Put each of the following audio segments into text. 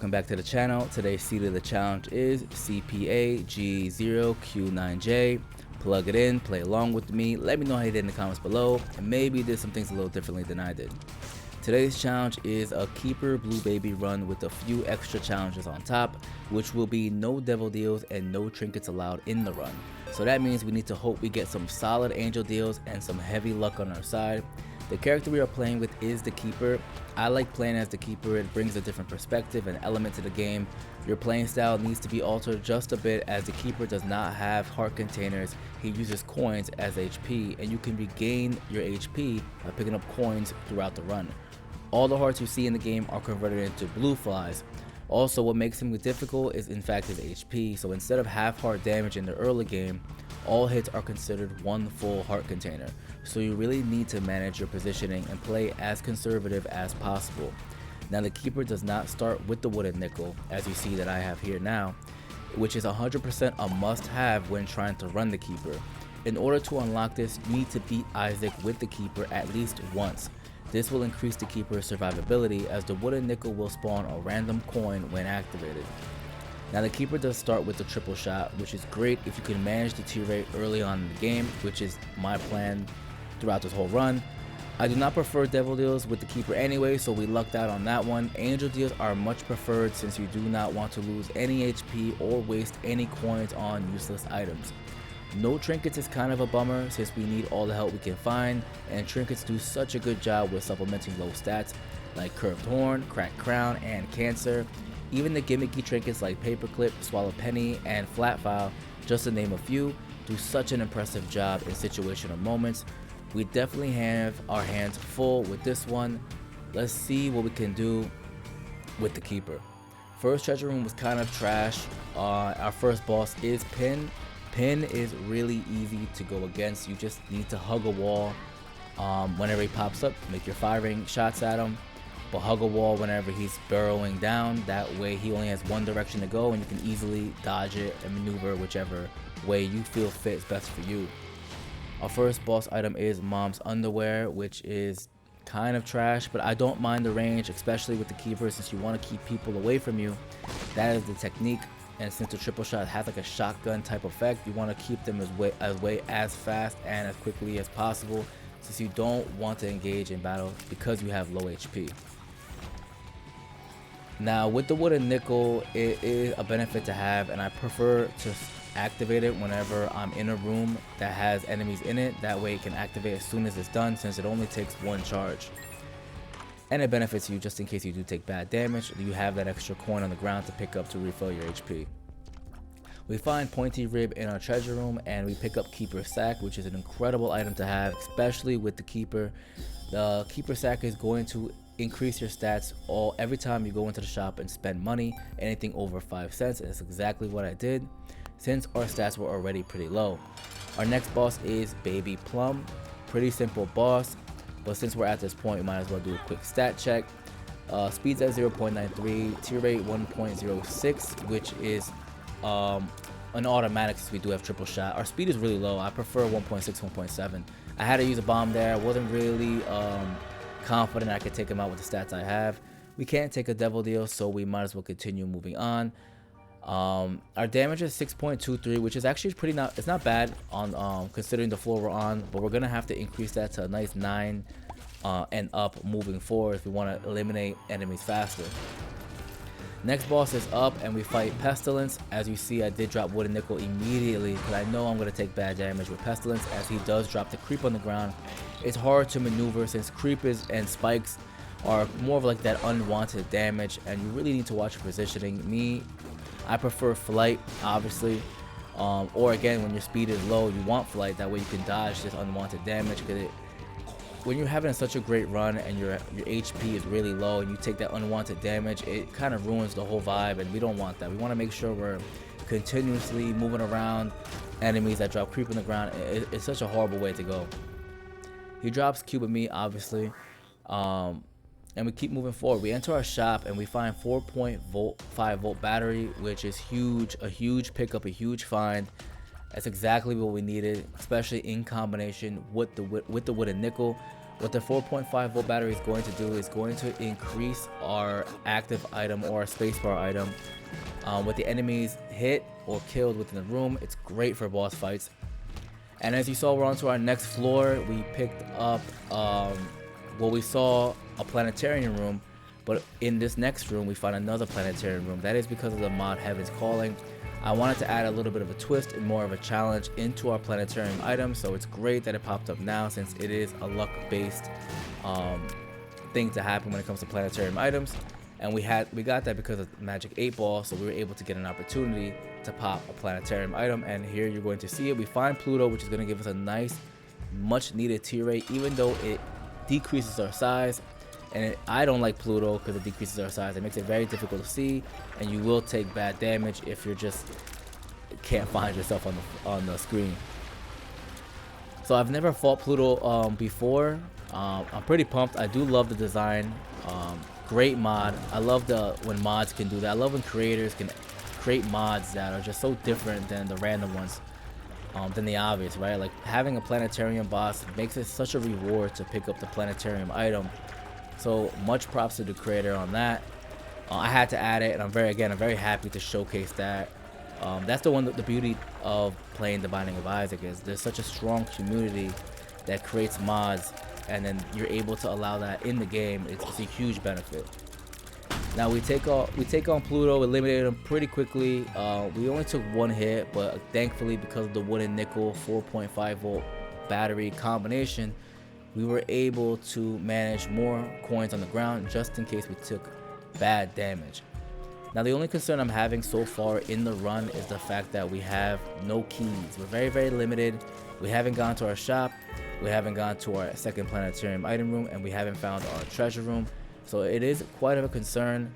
welcome back to the channel. Today's seed of the challenge is CPA G0Q9J. Plug it in, play along with me, let me know how you did in the comments below, and maybe you did some things a little differently than I did. Today's challenge is a keeper blue baby run with a few extra challenges on top, which will be no devil deals and no trinkets allowed in the run. So that means we need to hope we get some solid angel deals and some heavy luck on our side. The character we are playing with is the keeper. I like playing as the keeper. It brings a different perspective and element to the game. Your playing style needs to be altered just a bit, as the keeper does not have heart containers. He uses coins as HP, and you can regain your HP by picking up coins throughout the run. All the hearts you see in the game are converted into blue flies. Also, what makes him difficult is in fact his HP, so instead of half heart damage in the early game, all hits are considered one full heart container. So you really need to manage your positioning and play as conservative as possible. Now the keeper does not start with the wooden nickel, as you see that I have here now, which is 100% a must-have when trying to run the keeper. In order to unlock this, you need to beat Isaac with the keeper at least once. This will increase the keeper's survivability, as the wooden nickel will spawn a random coin when activated. Now the keeper does start with the triple shot, which is great if you can manage the T rate early on in the game, which is my plan throughout this whole run. I do not prefer devil deals with the keeper anyway, so we lucked out on that one. Angel deals are much preferred since you do not want to lose any HP or waste any coins on useless items. No trinkets is kind of a bummer since we need all the help we can find, and trinkets do such a good job with supplementing low stats like curved horn, cracked crown, and cancer. Even the gimmicky trinkets like paperclip, swallow penny, and flat file, just to name a few, do such an impressive job in situational moments. We definitely have our hands full with this one. Let's see what we can do with the keeper. First treasure room was kind of trash. Our first boss is Pin. Pin is really easy to go against. You just need to hug a wall whenever he pops up. Make your firing shots at him, but hug a wall whenever he's burrowing down. That way he only has one direction to go, and you can easily dodge it and maneuver whichever way you feel fit is best for you. Our first boss item is Mom's Underwear, which is kind of trash, but I don't mind the range, especially with the keeper, since you want to keep people away from you. That is the technique. And since the triple shot has like a shotgun type effect, you want to keep them as fast and as quickly as possible, since you don't want to engage in battle because you have low HP. Now with the wooden nickel, it is a benefit to have, and I prefer to activate it whenever I'm in a room that has enemies in it. That way it can activate as soon as it's done, since it only takes one charge. And it benefits you just in case you do take bad damage. You have that extra coin on the ground to pick up to refill your HP. We find Pointy Rib in our treasure room, and we pick up Keeper Sack, which is an incredible item to have, especially with the keeper. The Keeper Sack is going to increase your stats every time you go into the shop and spend money, anything over 5 cents, and it's exactly what I did since our stats were already pretty low. Our next boss is Baby Plum. Pretty simple boss, but since we're at this point, we might as well do a quick stat check. Speed's at 0.93, tier rate 1.06, which is an automatic since we do have triple shot. Our speed is really low. I prefer 1.6, 1.7. I had to use a bomb there. I wasn't really confident I could take him out with the stats I have. We can't take a devil deal, so we might as well continue moving on. Our damage is 6.23, which is actually it's not bad on considering the floor we're on, but we're gonna have to increase that to a nice 9 and up moving forward if we want to eliminate enemies faster. Next boss is up, and we fight Pestilence. As you see, I did drop wooden nickel immediately because I know I'm gonna take bad damage with Pestilence, as he does drop the creep on the ground. It's hard to maneuver since creepers and spikes are more of like that unwanted damage, and you really need to watch your positioning. I prefer flight, obviously, or again, when your speed is low, you want flight. That way you can dodge this unwanted damage, because when you're having such a great run and your HP is really low and you take that unwanted damage, it kind of ruins the whole vibe, and we don't want that. We want to make sure we're continuously moving around enemies that drop creep on the ground. It's such a horrible way to go. He drops Cube of Meat, obviously. And we keep moving forward. We enter our shop and we find 4.5 volt battery, which is huge, a huge pickup, a huge find. That's exactly what we needed, especially in combination with the wooden nickel. What the 4.5 volt battery is going to do is going to increase our active item or our spacebar item with the enemies hit or killed within the room. It's great for boss fights. And as you saw, we're on to our next floor. We picked up we saw a planetarium room, but in this next room we find another planetarium room. That is because of the mod Heaven's Calling. I wanted to add a little bit of a twist and more of a challenge into our planetarium item, so it's great that it popped up now, since it is a luck based thing to happen when it comes to planetarium items. And we got that because of Magic 8 Ball, so we were able to get an opportunity to pop a planetarium item. And here you're going to see it. We find Pluto, which is going to give us a nice, much needed tier rate, even though it decreases our size. And I don't like Pluto because it decreases our size. It makes it very difficult to see, and you will take bad damage if you're just can't find yourself on the screen. So I've never fought Pluto before. I'm pretty pumped. I do love the design. Great mod. I love when mods can do that. I love when creators can create mods that are just so different than the random ones, than the obvious, right? Like having a planetarium boss makes it such a reward to pick up the planetarium item. So much props to the creator on that. I had to add it, and I'm very happy to showcase that. That's the beauty of playing The Binding of Isaac is there's such a strong community that creates mods, and then you're able to allow that in the game. It's a huge benefit. Now we take on Pluto, eliminated him pretty quickly. We only took one hit, but thankfully because of the wooden nickel 4.5 volt battery combination, we were able to manage more coins on the ground just in case we took bad damage. Now the only concern I'm having so far in the run is the fact that we have no keys. We're very limited. We haven't gone to our shop, we haven't gone to our second planetarium item room, and we haven't found our treasure room. So it is quite of a concern.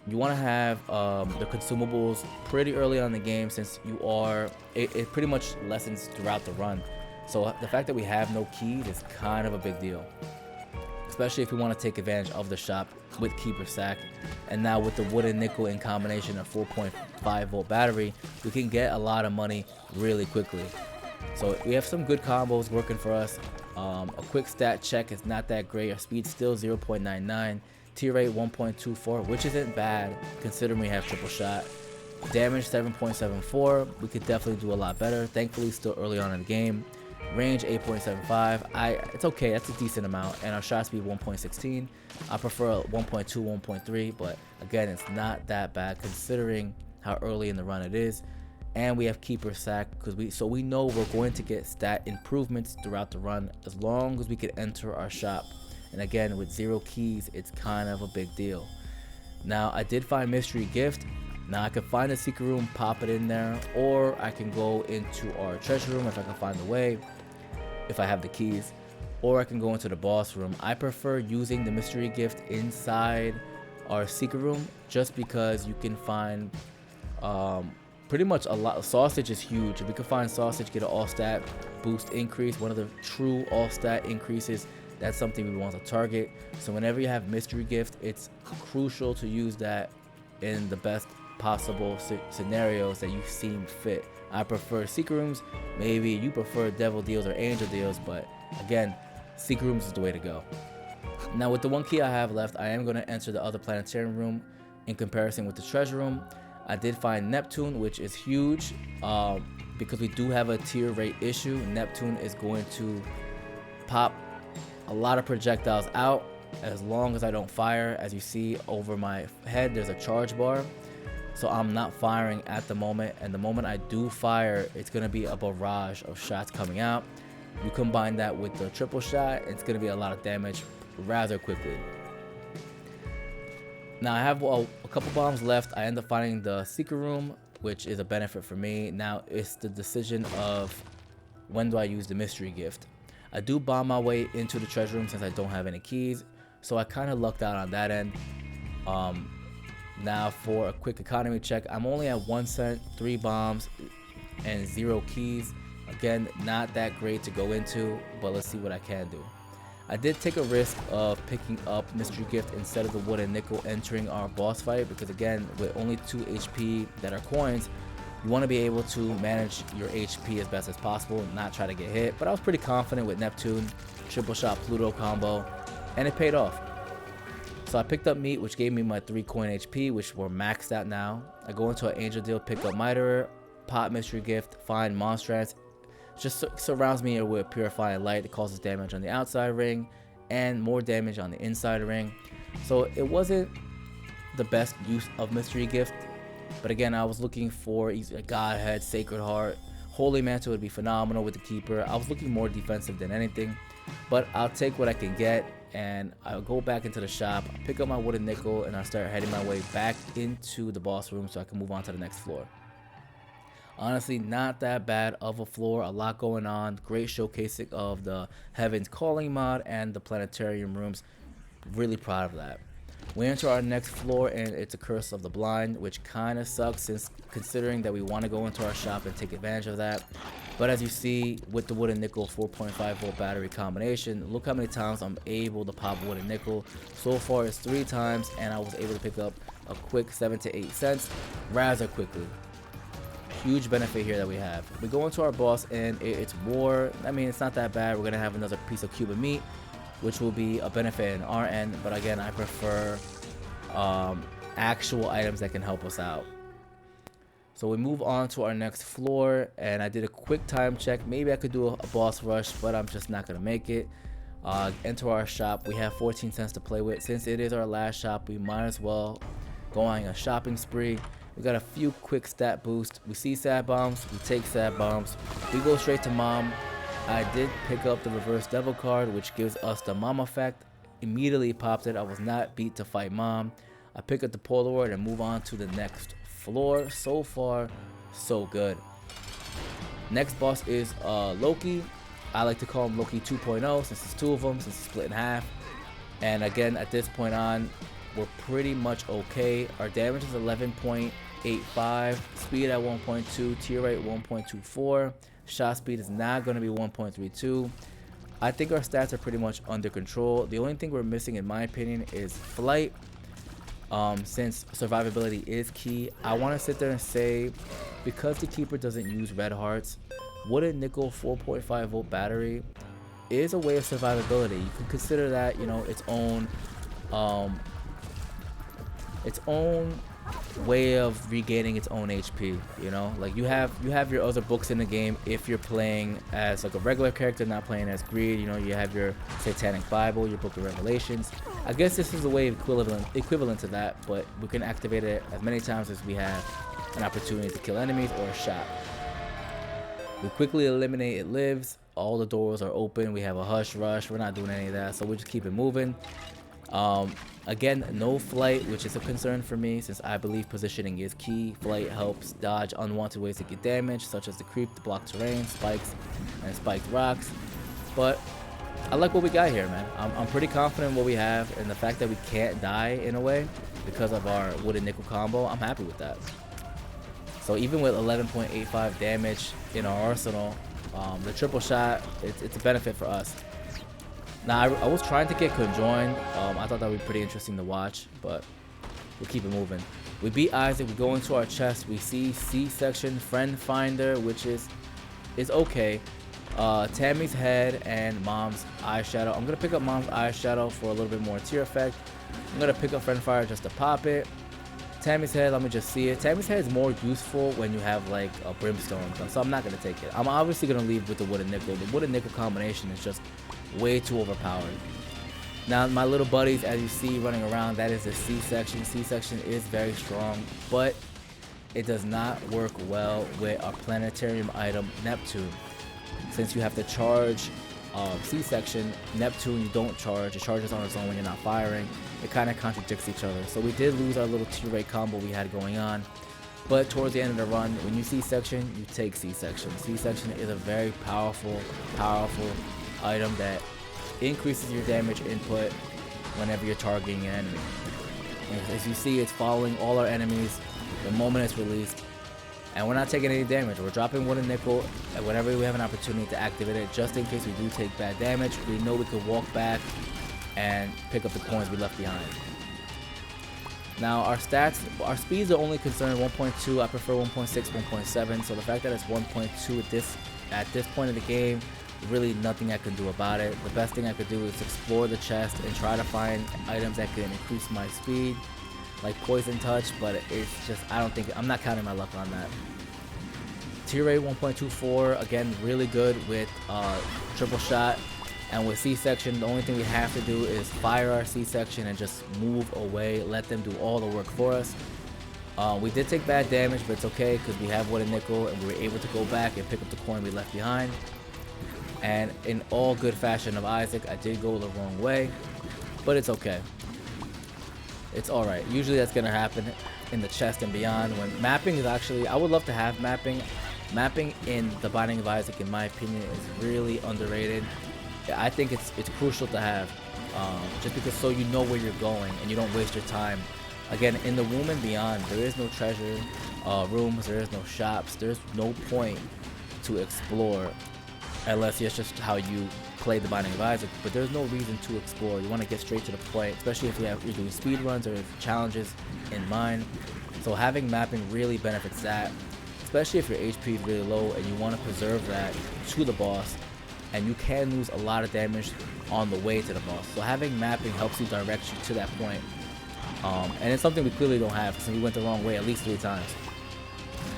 You want to have the consumables pretty early on in the game, since it pretty much lessens throughout the run. So the fact that we have no keys is kind of a big deal, especially if we want to take advantage of the shop with Keeper Sack. And now with the wooden nickel in combination of 4.5 volt battery, we can get a lot of money really quickly. So we have some good combos working for us. A quick stat check is not that great. Our speed still 0.99, tier rate 1.24, which isn't bad considering we have triple shot. Damage 7.74. We could definitely do a lot better. Thankfully still early on in the game. Range 8.75. It's okay, that's a decent amount. And our shot speed 1.16. I prefer 1.2, 1.3, but again, it's not that bad considering how early in the run it is. And we have Keeper Sack so we know we're going to get stat improvements throughout the run as long as we can enter our shop. And again, with 0 keys, it's kind of a big deal. Now I did find Mystery Gift. Now I can find a secret room, pop it in there, or I can go into our treasure room if I can find the way, if I have the keys, or I can go into the boss room. I prefer using the Mystery Gift inside our secret room just because you can find pretty much a lot. Sausage is huge. If we can find Sausage, get an all stat boost increase, one of the true all stat increases, that's something we want to target. So whenever you have Mystery Gift, it's crucial to use that in the best possible scenarios that you seem fit. I prefer secret rooms. Maybe you prefer devil deals or angel deals, but again, secret rooms is the way to go. Now with the 1 key I have left, I am going to enter the other planetarium room in comparison with the treasure room. I did find Neptune, which is huge because we do have a tier rate issue. Neptune is going to pop a lot of projectiles out as long as I don't fire. As you see over my head, there's a charge bar, so I'm not firing at the moment, and the moment I do fire, it's going to be a barrage of shots coming out. You combine that with the triple shot, it's going to be a lot of damage rather quickly. Now I have a couple bombs left. I end up finding the secret room, which is a benefit for me. Now it's the decision of when do I use the Mystery Gift. I do bomb my way into the treasure room since I don't have any keys, so I kind of lucked out on that end. Now for a quick economy check, I'm only at 1 cent, 3 bombs, and 0 keys. Again, not that great to go into, but let's see what I can do. I did take a risk of picking up Mystery Gift instead of the wooden nickel entering our boss fight, because again, with only 2 HP that are coins, You want to be able to manage your HP as best as possible, not try to get hit. But I was pretty confident with Neptune, triple shot Pluto combo, and it paid off. So I picked up Meat, which gave me my 3 coin HP, which were maxed out now. I go into an Angel Deal, pick up Miterer, pop Mystery Gift, find Monstrance. Just surrounds me with Purifying Light. It causes damage on the outside ring and more damage on the inside ring. So it wasn't the best use of Mystery Gift. But again, I was looking for a Godhead, Sacred Heart. Holy Mantle would be phenomenal with the Keeper. I was looking more defensive than anything. But I'll take what I can get. And I'll go back into the shop, pick up my wooden nickel, and I'll start heading my way back into the boss room so I can move on to the next floor. Honestly, not that bad of a floor, a lot going on. Great showcasing of the Heaven's Calling mod and the planetarium rooms. Really proud of that. We enter our next floor and it's a Curse of the Blind, which kind of sucks since considering that we want to go into our shop and take advantage of that. But as you see with the wooden nickel 4.5 volt battery combination, look how many times I'm able to pop wooden nickel. So far it's 3 times and I was able to pick up a quick 7 to 8 cents rather quickly. Huge benefit here that we have. We go into our boss and it's war. I mean, it's not that bad. We're gonna have another piece of Cuban meat, which will be a benefit in our end, but again, I prefer actual items that can help us out. So we move on to our next floor, and I did a quick time check. Maybe I could do a boss rush, but I'm just not gonna make it. Enter our shop. We have 14 cents to play with. Since it is our last shop, we might as well go on a shopping spree. We got a few quick stat boosts. We see sad bombs, we take sad bombs. We go straight to mom. I did pick up the reverse devil card, which gives us the mom effect. Immediately popped it. I was not beat to fight mom. I pick up the Polaroid and move on to the next floor. So far, so good. Next boss is Loki. I like to call him Loki 2.0 since it's 2 of them, since it's split in half. And again, at this point on, we're pretty much okay. Our damage is 11.85, speed at 1.2, tier rate 1.24. Shot speed is not going to be 1.32. I think our stats are pretty much under control. The only thing we're missing, in my opinion, is flight. Since survivability is key, I want to sit there and say, because the Keeper doesn't use red hearts, wooden nickel 4.5 volt battery is a way of survivability. You can consider that, you know, its own way of regaining its own HP. You know, like you have your other books in the game if you're playing as like a regular character, not playing as Greed. You know, you have your Satanic Bible, your Book of Revelations. I guess this is a way equivalent to that, but we can activate it as many times as we have an opportunity to kill enemies or a shot. We quickly eliminate It Lives. All the doors are open. We have a hush rush. We're not doing any of that, so we just keep it moving. Again, no flight, which is a concern for me since I believe positioning is key. Flight helps dodge unwanted ways to get damage, such as the creep, the block terrain, spikes, and spiked rocks. But I like what we got here, man. I'm pretty confident in what we have, and the fact that we can't die in a way because of our wooden nickel combo, I'm happy with that. So even with 11.85 damage in our arsenal, the triple shot, it's a benefit for us. Now, I was trying to get conjoined. I thought that would be pretty interesting to watch, but we'll keep it moving. We beat Isaac. We go into our chest. We see C-section, Friend Finder, which is okay. Tammy's head and Mom's eyeshadow. I'm going to pick up Mom's eyeshadow for a little bit more tier effect. I'm going to pick up Friend Finder just to pop it. Tammy's head, let me just see it. Tammy's head is more useful when you have like a brimstone, so I'm not going to take it. I'm obviously going to leave with the wooden nickel. The wooden nickel combination is just way too overpowered. Now my little buddies, as you see running around, that is the C-section. C-section is very strong, but it does not work well with our planetarium item Neptune. Since you have to charge C-section, Neptune you don't charge. It charges on its own when you're not firing. It kind of contradicts each other. So we did lose our little T-rate combo we had going on. But towards the end of the run, when you C-section, you take C-section. C-section is a very powerful item that increases your damage input whenever you're targeting an enemy. And as you see, it's following all our enemies the moment it's released. And we're not taking any damage. We're dropping wooden nickel, and whenever we have an opportunity to activate it, just in case we do take bad damage, we know we can walk back and pick up the coins we left behind. Now our stats, our speeds are only concerned 1.2. I prefer 1.6, 1.7. So the fact that it's 1.2 at this point of the game, really nothing I can do about it. The best thing I could do is explore the chest and try to find items that can increase my speed, like Poison Touch, but it's just, I'm not counting my luck on that. Tear rate 1.24, again, really good with triple shot. And with C-section, the only thing we have to do is fire our C-section and just move away, let them do all the work for us. We did take bad damage, but it's okay because we have Wooden Nickel and we were able to go back and pick up the coin we left behind. And in all good fashion of Isaac, I did go the wrong way, but it's okay. It's alright. Usually that's going to happen in the chest and beyond. When mapping is actually, I would love to have mapping. Mapping in the Binding of Isaac, in my opinion, is really underrated. I think it's crucial to have, just because so you know where you're going and you don't waste your time. Again, in the Womb and Beyond, there is no treasure rooms, there is no shops, there's no point to explore unless it's just how you play the Binding of Isaac. But there's no reason to explore. You want to get straight to the point, especially if you're doing speed runs or challenges in mind. So having mapping really benefits that, especially if your HP is really low and you want to preserve that to the boss. And you can lose a lot of damage on the way to the boss. So having mapping helps you direct you to that point. And it's something we clearly don't have because we went the wrong way at least 3 times.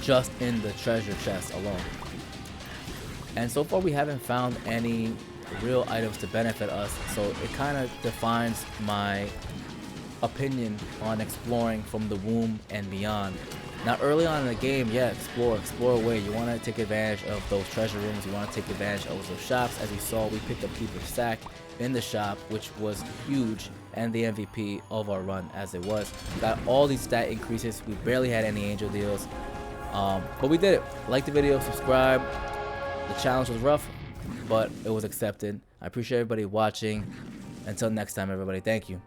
Just in the treasure chest alone. And so far we haven't found any real items to benefit us. So it kind of defines my opinion on exploring from the Womb and beyond. Now early on in the game, yeah, explore away. You want to take advantage of those treasure rooms. You want to take advantage of those shops. As we saw, we picked up Keeper's Sack in the shop, which was huge, and the MVP of our run as it was. We got all these stat increases. We barely had any angel deals, but we did it. Like the video, subscribe. The challenge was rough, but it was accepted. I appreciate everybody watching. Until next time, everybody, thank you.